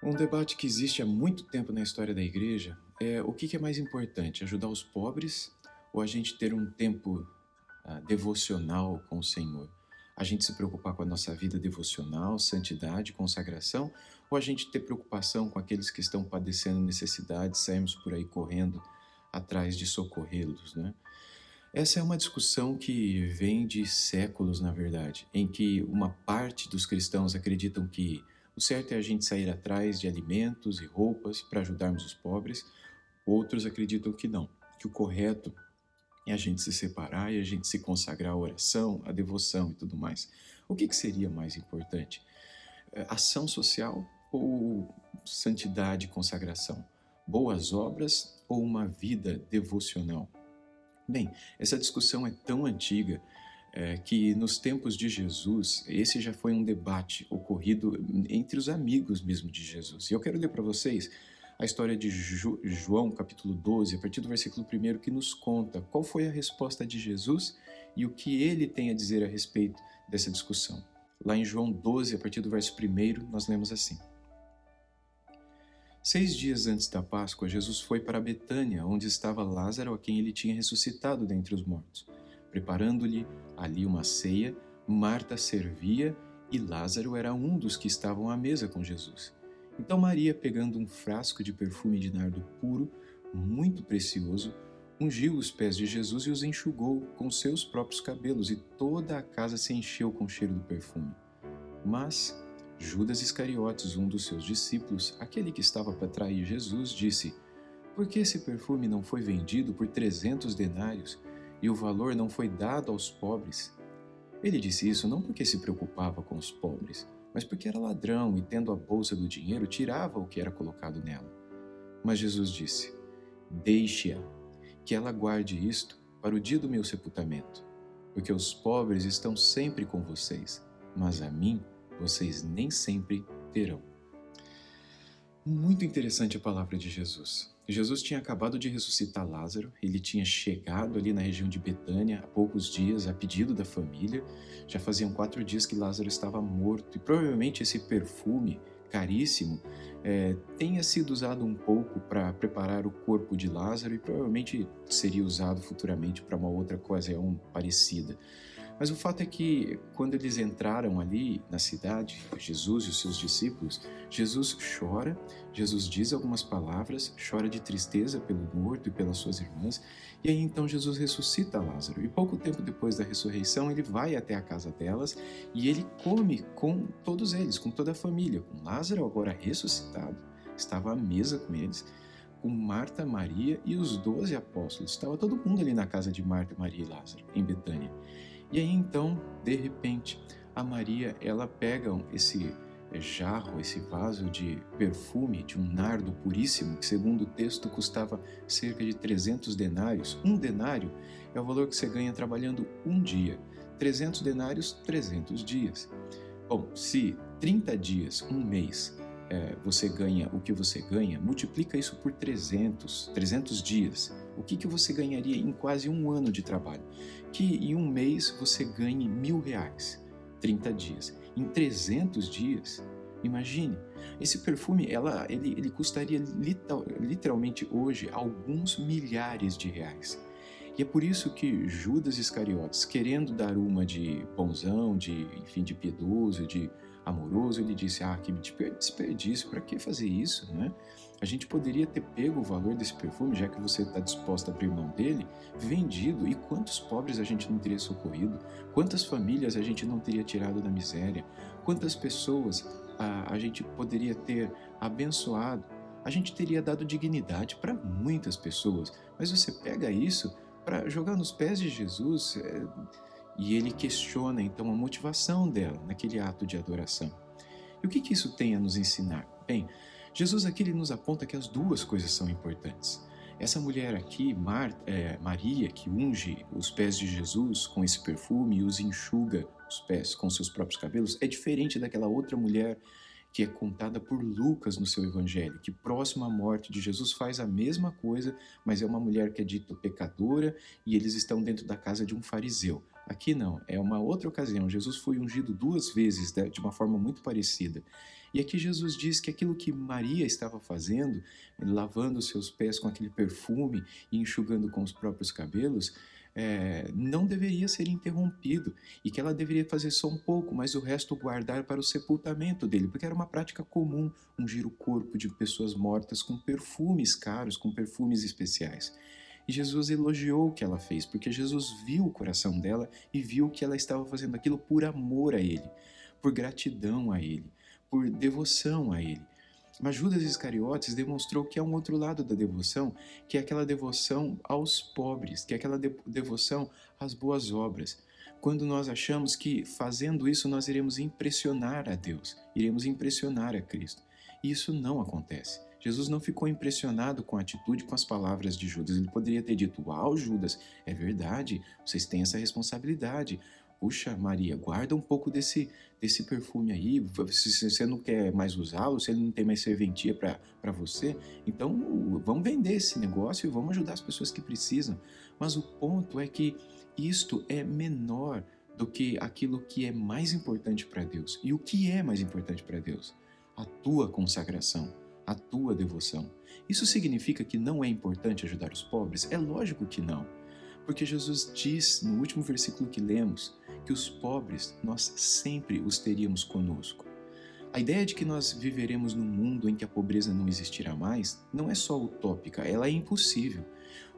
Um debate que existe há muito tempo na história da igreja é o que é mais importante, ajudar os pobres ou a gente ter um tempo devocional com o Senhor? A gente se preocupar com a nossa vida devocional, santidade, consagração, ou a gente ter preocupação com aqueles que estão padecendo necessidade, sairmos por aí correndo atrás de socorrê-los, né? Essa é uma discussão que vem de séculos, na verdade, em que uma parte dos cristãos acreditam que o certo é a gente sair atrás de alimentos e roupas para ajudarmos os pobres, outros acreditam que não, que o correto é a gente se separar e a gente se consagrar à oração, à devoção e tudo mais. O que seria mais importante? Ação social ou santidade e consagração? Boas obras ou uma vida devocional? Bem, essa discussão é tão antiga que nos tempos de Jesus, esse já foi um debate ocorrido entre os amigos mesmo de Jesus. E eu quero ler para vocês a história de João, capítulo 12, a partir do versículo 1, que nos conta qual foi a resposta de Jesus e o que ele tem a dizer a respeito dessa discussão. Lá em João 12, a partir do verso 1, nós lemos assim: 6 dias antes da Páscoa, Jesus foi para Betânia, onde estava Lázaro, a quem ele tinha ressuscitado dentre os mortos. Preparando-lhe ali uma ceia, Marta servia e Lázaro era um dos que estavam à mesa com Jesus. Então Maria, pegando um frasco de perfume de nardo puro, muito precioso, ungiu os pés de Jesus e os enxugou com seus próprios cabelos, e toda a casa se encheu com o cheiro do perfume. Mas Judas Iscariotes, um dos seus discípulos, aquele que estava para trair Jesus, disse: Por que esse perfume não foi vendido por 300 denários e o valor não foi dado aos pobres? Ele disse isso não porque se preocupava com os pobres, mas porque era ladrão e, tendo a bolsa do dinheiro, tirava o que era colocado nela. Mas Jesus disse: Deixe-a, que ela guarde isto para o dia do meu sepultamento, porque os pobres estão sempre com vocês, mas a mim vocês nem sempre terão. Muito interessante a palavra de Jesus. Jesus tinha acabado de ressuscitar Lázaro, ele tinha chegado ali na região de Betânia há poucos dias, a pedido da família. Já faziam 4 dias que Lázaro estava morto, e provavelmente esse perfume caríssimo tenha sido usado um pouco para preparar o corpo de Lázaro, e provavelmente seria usado futuramente para uma outra ocasião parecida. Mas o fato é que, quando eles entraram ali na cidade, Jesus e os seus discípulos, Jesus chora, Jesus diz algumas palavras, chora de tristeza pelo morto e pelas suas irmãs, e aí então Jesus ressuscita Lázaro. E pouco tempo depois da ressurreição, ele vai até a casa delas e ele come com todos eles, com toda a família, com Lázaro agora ressuscitado, estava à mesa com eles, com Marta, Maria e os 12 apóstolos. Estava todo mundo ali na casa de Marta, Maria e Lázaro, em Betânia. E aí então, de repente, a Maria, ela pega esse jarro, esse vaso de perfume, de um nardo puríssimo, que segundo o texto custava cerca de 300 denários. Um denário é o valor que você ganha trabalhando um dia. 300 denários, 300 dias. Bom, se 30 dias, um mês, você ganha o que você ganha, multiplica isso por 300 dias. O que você ganharia em quase um ano de trabalho? Que em um mês você ganhe R$1.000, 30 dias. Em 300 dias, imagine, esse perfume ele custaria literalmente hoje alguns milhares de reais. E é por isso que Judas Iscariotes, querendo dar uma de bonzão, de piedoso, de amoroso, ele disse: que desperdício, para que fazer isso, né? A gente poderia ter pego o valor desse perfume, já que você está disposto a abrir mão dele, vendido, e quantos pobres a gente não teria socorrido, quantas famílias a gente não teria tirado da miséria, quantas pessoas a gente poderia ter abençoado, a gente teria dado dignidade para muitas pessoas. Mas você pega isso para jogar nos pés de Jesus, e ele questiona então a motivação dela naquele ato de adoração. E o que isso tem a nos ensinar? Bem, Jesus aqui ele nos aponta que as duas coisas são importantes. Essa mulher aqui, Maria, que unge os pés de Jesus com esse perfume e os enxuga os pés com seus próprios cabelos, é diferente daquela outra mulher que é contada por Lucas no seu evangelho, que próximo à morte de Jesus faz a mesma coisa, mas é uma mulher que é dita pecadora e eles estão dentro da casa de um fariseu. Aqui não, é uma outra ocasião. Jesus foi ungido 2 vezes de uma forma muito parecida. E aqui Jesus diz que aquilo que Maria estava fazendo, lavando os seus pés com aquele perfume e enxugando com os próprios cabelos, não deveria ser interrompido e que ela deveria fazer só um pouco, mas o resto guardar para o sepultamento dele, porque era uma prática comum ungir o corpo de pessoas mortas com perfumes caros, com perfumes especiais. E Jesus elogiou o que ela fez, porque Jesus viu o coração dela e viu que ela estava fazendo aquilo por amor a Ele, por gratidão a Ele, por devoção a Ele. Mas Judas Iscariotes demonstrou que há um outro lado da devoção, que é aquela devoção aos pobres, que é aquela devoção às boas obras. Quando nós achamos que fazendo isso nós iremos impressionar a Deus, iremos impressionar a Cristo. E isso não acontece. Jesus não ficou impressionado com a atitude, com as palavras de Judas. Ele poderia ter dito: uau, Judas, é verdade, vocês têm essa responsabilidade. Puxa, Maria, guarda um pouco desse perfume aí, se você não quer mais usá-lo, se ele não tem mais serventia para você, então vamos vender esse negócio e vamos ajudar as pessoas que precisam. Mas o ponto é que isto é menor do que aquilo que é mais importante para Deus. E o que é mais importante para Deus? A tua consagração, a tua devoção. Isso significa que não é importante ajudar os pobres? É lógico que não. Porque Jesus diz no último versículo que lemos que os pobres nós sempre os teríamos conosco. A ideia de que nós viveremos num mundo em que a pobreza não existirá mais não é só utópica, ela é impossível.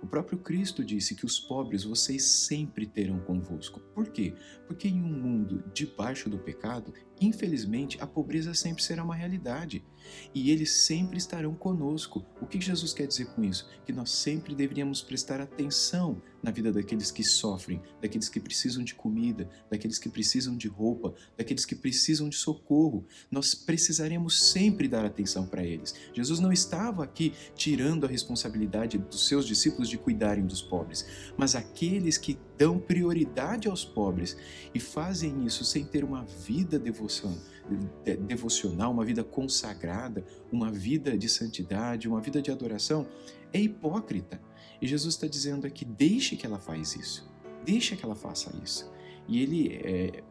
O próprio Cristo disse que os pobres vocês sempre terão convosco. Por quê? Porque em um mundo debaixo do pecado, infelizmente, a pobreza sempre será uma realidade. E eles sempre estarão conosco. O que Jesus quer dizer com isso? Que nós sempre deveríamos prestar atenção na vida daqueles que sofrem, daqueles que precisam de comida, daqueles que precisam de roupa, daqueles que precisam de socorro. Nós precisaremos sempre dar atenção para eles. Jesus não estava aqui tirando a responsabilidade dos seus discípulos de cuidarem dos pobres, mas aqueles que dão prioridade aos pobres e fazem isso sem ter uma vida devocional, uma vida consagrada, uma vida de santidade, uma vida de adoração, é hipócrita. E Jesus está dizendo aqui: deixe que ela faça isso, deixe que ela faça isso. E ele,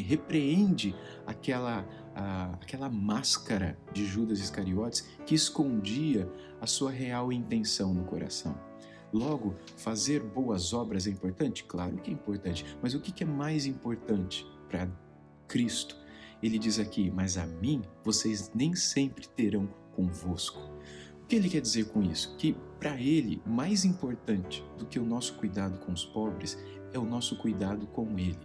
repreende aquela máscara de Judas Iscariotes que escondia a sua real intenção no coração. Logo, fazer boas obras é importante? Claro que é importante, mas o que é mais importante para Cristo? Ele diz aqui: mas a mim vocês nem sempre terão convosco. O que ele quer dizer com isso? Que para ele, mais importante do que o nosso cuidado com os pobres é o nosso cuidado com ele.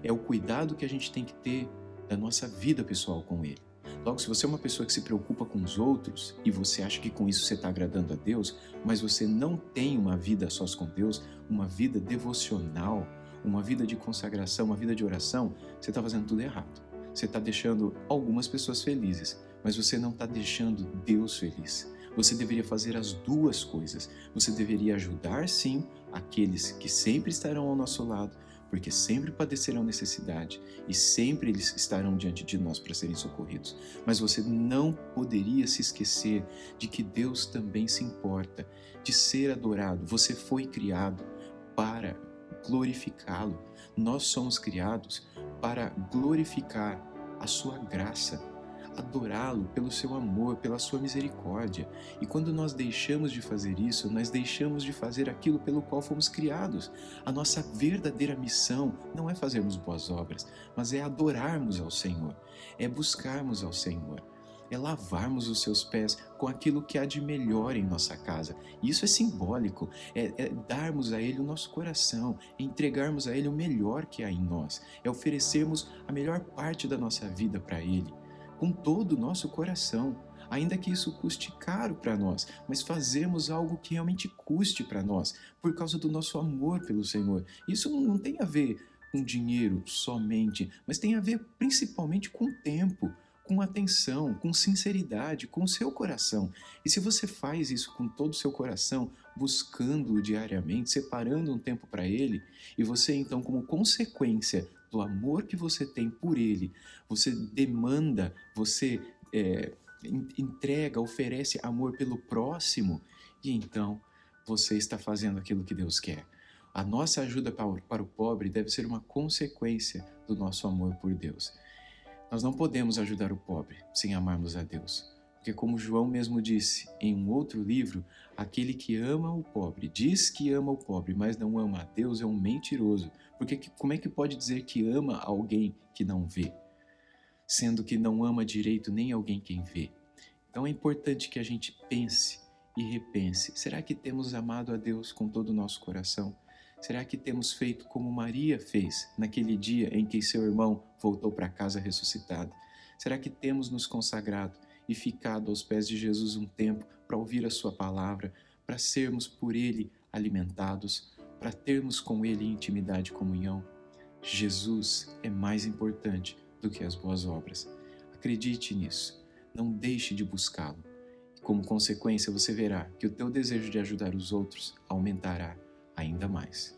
É o cuidado que a gente tem que ter da nossa vida pessoal com ele. Logo, se você é uma pessoa que se preocupa com os outros e você acha que com isso você está agradando a Deus, mas você não tem uma vida a sós com Deus, uma vida devocional, uma vida de consagração, uma vida de oração, você está fazendo tudo errado. Você está deixando algumas pessoas felizes, mas você não está deixando Deus feliz. Você deveria fazer as duas coisas. Você deveria ajudar, sim, aqueles que sempre estarão ao nosso lado, porque sempre padecerão necessidade e sempre eles estarão diante de nós para serem socorridos. Mas você não poderia se esquecer de que Deus também se importa de ser adorado. Você foi criado para glorificá-lo. Nós somos criados para glorificar a sua graça, adorá-lo pelo seu amor, pela sua misericórdia. E quando nós deixamos de fazer isso, nós deixamos de fazer aquilo pelo qual fomos criados. A nossa verdadeira missão não é fazermos boas obras, mas é adorarmos ao Senhor, é buscarmos ao Senhor, é lavarmos os seus pés com aquilo que há de melhor em nossa casa. E isso é simbólico, é darmos a Ele o nosso coração, é entregarmos a Ele o melhor que há em nós, é oferecermos a melhor parte da nossa vida para Ele, com todo o nosso coração, ainda que isso custe caro para nós, mas fazemos algo que realmente custe para nós, por causa do nosso amor pelo Senhor. Isso não tem a ver com dinheiro somente, mas tem a ver principalmente com tempo, com atenção, com sinceridade, com o seu coração. E se você faz isso com todo o seu coração, buscando-o diariamente, separando um tempo para Ele, e você então, como consequência do amor que você tem por Ele, você demanda, você entrega, oferece amor pelo próximo, e então você está fazendo aquilo que Deus quer. A nossa ajuda para o pobre deve ser uma consequência do nosso amor por Deus. Nós não podemos ajudar o pobre sem amarmos a Deus. Porque como João mesmo disse em um outro livro, aquele que ama o pobre, diz que ama o pobre, mas não ama a Deus, é um mentiroso. Porque como é que pode dizer que ama alguém que não vê? Sendo que não ama direito nem alguém quem vê. Então é importante que a gente pense e repense. Será que temos amado a Deus com todo o nosso coração? Será que temos feito como Maria fez naquele dia em que seu irmão voltou para casa ressuscitado? Será que temos nos consagrado e ficado aos pés de Jesus um tempo para ouvir a sua palavra, para sermos por ele alimentados, para termos com ele intimidade e comunhão? Jesus é mais importante do que as boas obras. Acredite nisso. Não deixe de buscá-lo. Como consequência, você verá que o teu desejo de ajudar os outros aumentará ainda mais.